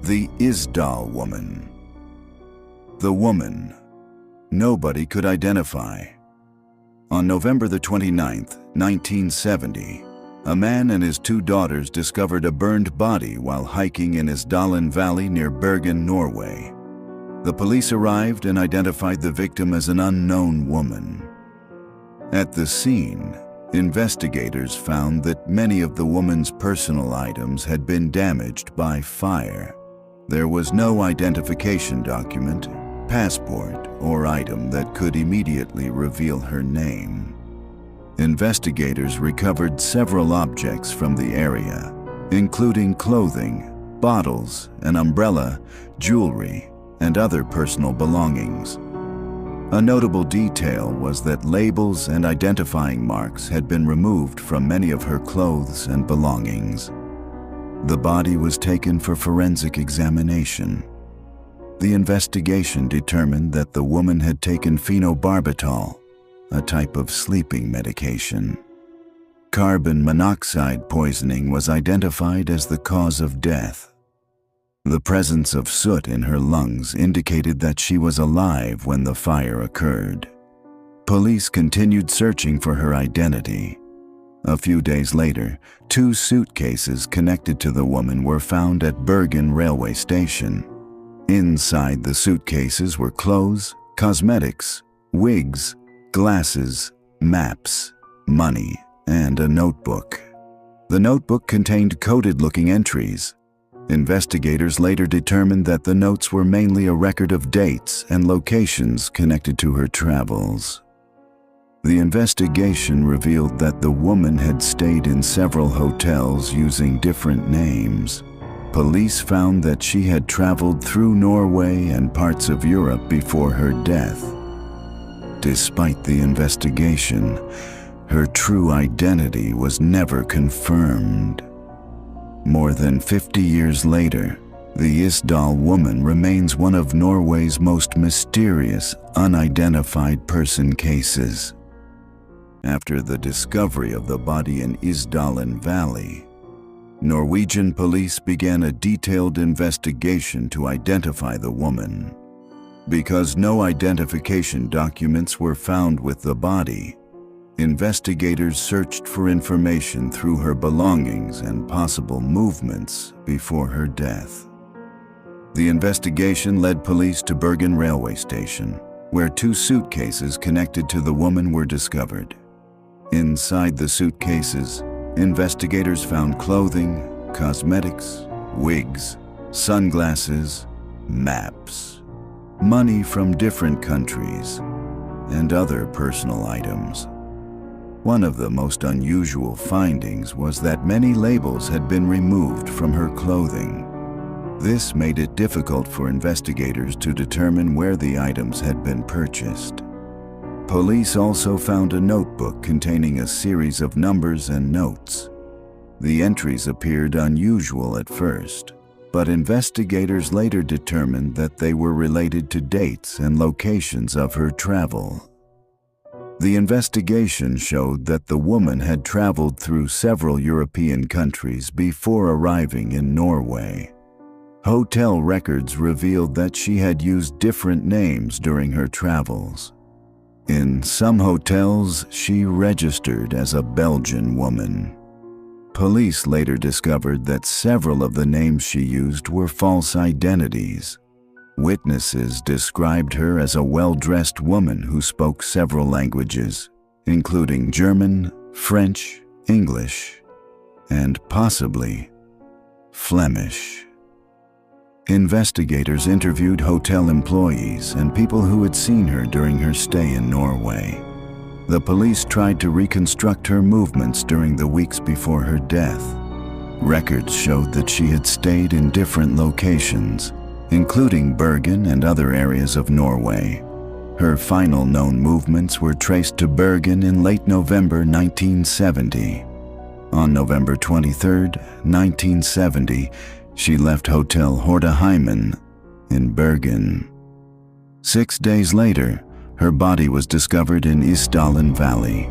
The Isdal Woman. The woman nobody could identify. On November the 29th, 1970, a man and his two daughters discovered a burned body while hiking in Isdalen Valley near Bergen, Norway. The police arrived and identified the victim as an unknown woman. At the scene, investigators found that many of the woman's personal items had been damaged by fire. There was no identification document, passport, or item that could immediately reveal her name. Investigators recovered several objects from the area, including clothing, bottles, an umbrella, jewelry, and other personal belongings. A notable detail was that labels and identifying marks had been removed from many of her clothes and belongings. The body was taken for forensic examination. The investigation determined that the woman had taken phenobarbital, a type of sleeping medication. Carbon monoxide poisoning was identified as the cause of death. The presence of soot in her lungs indicated that she was alive when the fire occurred. Police continued searching for her identity. A few days later, 2 suitcases connected to the woman were found at Bergen railway station. Inside the suitcases were clothes, cosmetics, wigs, glasses, maps, money, and a notebook. The notebook contained coded-looking entries. Investigators later determined that the notes were mainly a record of dates and locations connected to her travels. The investigation revealed that the woman had stayed in several hotels using different names. Police found that she had traveled through Norway and parts of Europe before her death. Despite the investigation, her true identity was never confirmed. More than 50 years later, the Isdal Woman remains one of Norway's most mysterious, unidentified person cases. After the discovery of the body in Isdalen Valley, Norwegian police began a detailed investigation to identify the woman. Because no identification documents were found with the body, investigators searched for information through her belongings and possible movements before her death. The investigation led police to Bergen railway station, where 2 suitcases connected to the woman were discovered. Inside the suitcases, investigators found clothing, cosmetics, wigs, sunglasses, maps, money from different countries, and other personal items. One of the most unusual findings was that many labels had been removed from her clothing. This made it difficult for investigators to determine where the items had been purchased. Police also found a notebook containing a series of numbers and notes. The entries appeared unusual at first, but investigators later determined that they were related to dates and locations of her travel. The investigation showed that the woman had traveled through several European countries before arriving in Norway. Hotel records revealed that she had used different names during her travels. In some hotels, she registered as a Belgian woman. Police later discovered that several of the names she used were false identities. Witnesses described her as a well-dressed woman who spoke several languages, including German, French, English, and possibly Flemish. Investigators interviewed hotel employees and people who had seen her during her stay in Norway. The police tried to reconstruct her movements during the weeks before her death. Records showed that she had stayed in different locations, including Bergen and other areas of Norway. Her final known movements were traced to Bergen in late November 1970. On November 23, 1970, she left Hotel Hordeheimen in Bergen. 6 days later, her body was discovered in Isdalen Valley.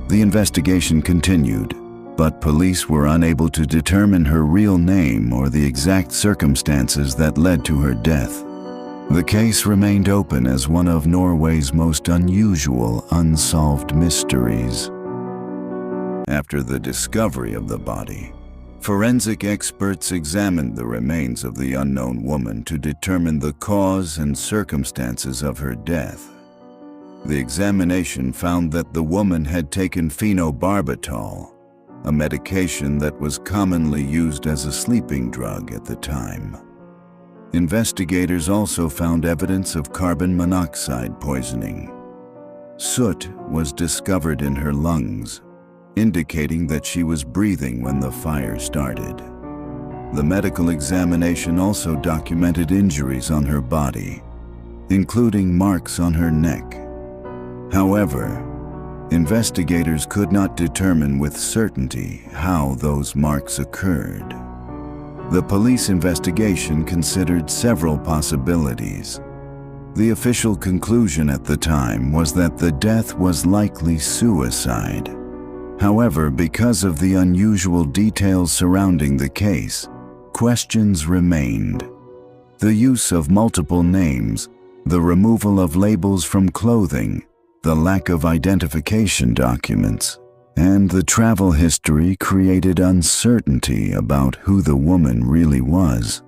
The investigation continued, but police were unable to determine her real name or the exact circumstances that led to her death. The case remained open as one of Norway's most unusual unsolved mysteries. After the discovery of the body, forensic experts examined the remains of the unknown woman to determine the cause and circumstances of her death. The examination found that the woman had taken phenobarbital, a medication that was commonly used as a sleeping drug at the time. Investigators also found evidence of carbon monoxide poisoning. Soot was discovered in her lungs, indicating that she was breathing when the fire started. The medical examination also documented injuries on her body, including marks on her neck. However, investigators could not determine with certainty how those marks occurred. The police investigation considered several possibilities. The official conclusion at the time was that the death was likely suicide. However, because of the unusual details surrounding the case, questions remained. The use of multiple names, the removal of labels from clothing, the lack of identification documents, and the travel history created uncertainty about who the woman really was.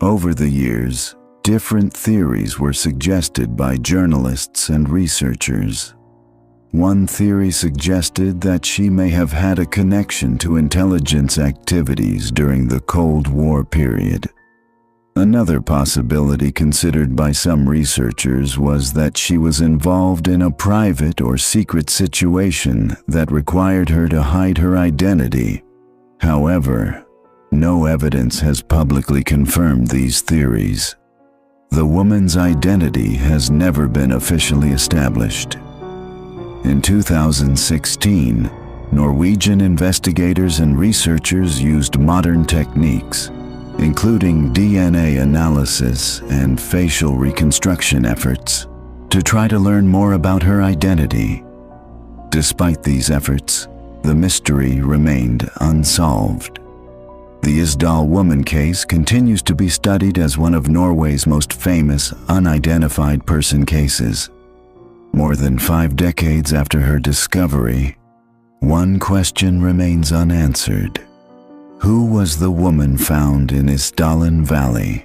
Over the years, different theories were suggested by journalists and researchers. One theory suggested that she may have had a connection to intelligence activities during the Cold War period. Another possibility considered by some researchers was that she was involved in a private or secret situation that required her to hide her identity. However, no evidence has publicly confirmed these theories. The woman's identity has never been officially established. In 2016, Norwegian investigators and researchers used modern techniques, including DNA analysis and facial reconstruction efforts, to try to learn more about her identity. Despite these efforts, the mystery remained unsolved. The Isdal Woman case continues to be studied as one of Norway's most famous unidentified person cases. More than 5 decades after her discovery, one question remains unanswered. Who was the woman found in Isdalen Valley?